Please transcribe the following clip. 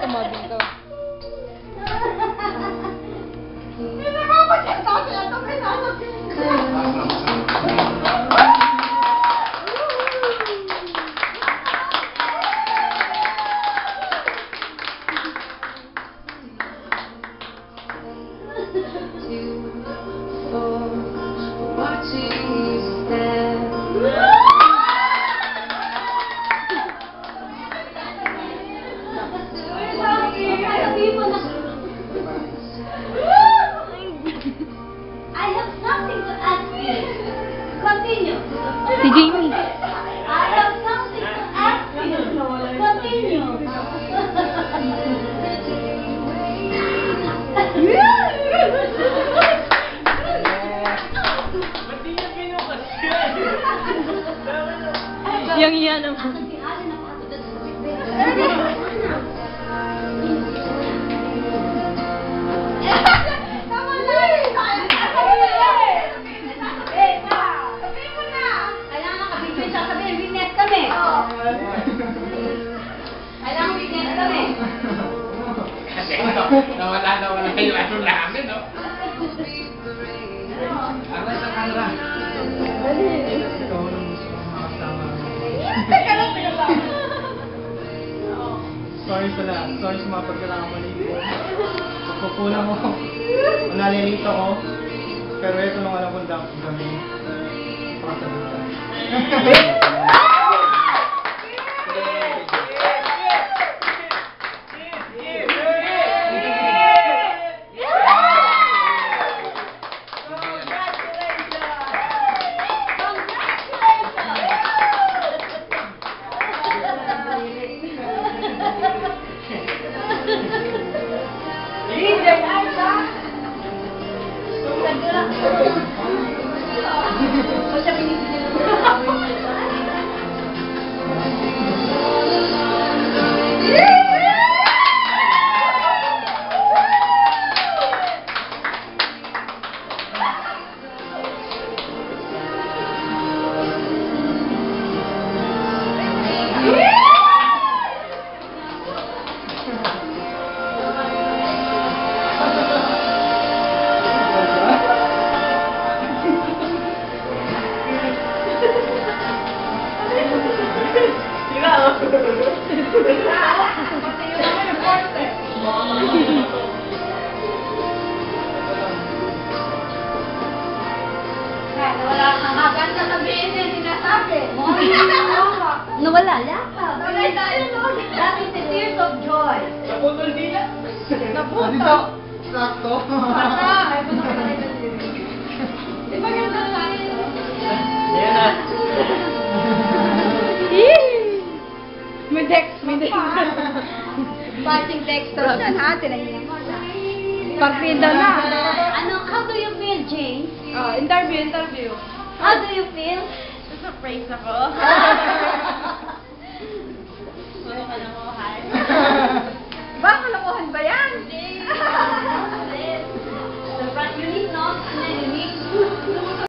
mo dito. I have something to ask you. Continue. Si Jamie. I have something to ask you. Continue. Yang iya naman. Nawala yung ano namin, no? Ano sa kanila? Ikaw ang gusto kong makasama. Sorry sa lahat. Sorry sa mga pagkakamali ko. Pagkukulang mo. Nalilito ko. Pero ito lang alam kong dapat gawin. Pasabutan. Nawala. That is the tears of joy. Naputol nila. Naputol. Dito. Sakto. Di ba ganda tayo? Yan na. May dex. Parting Dexter siya ha, tinayin mo na. Pagpindaw na. How do you feel, James? Interview. How do you feel? Surprise ako.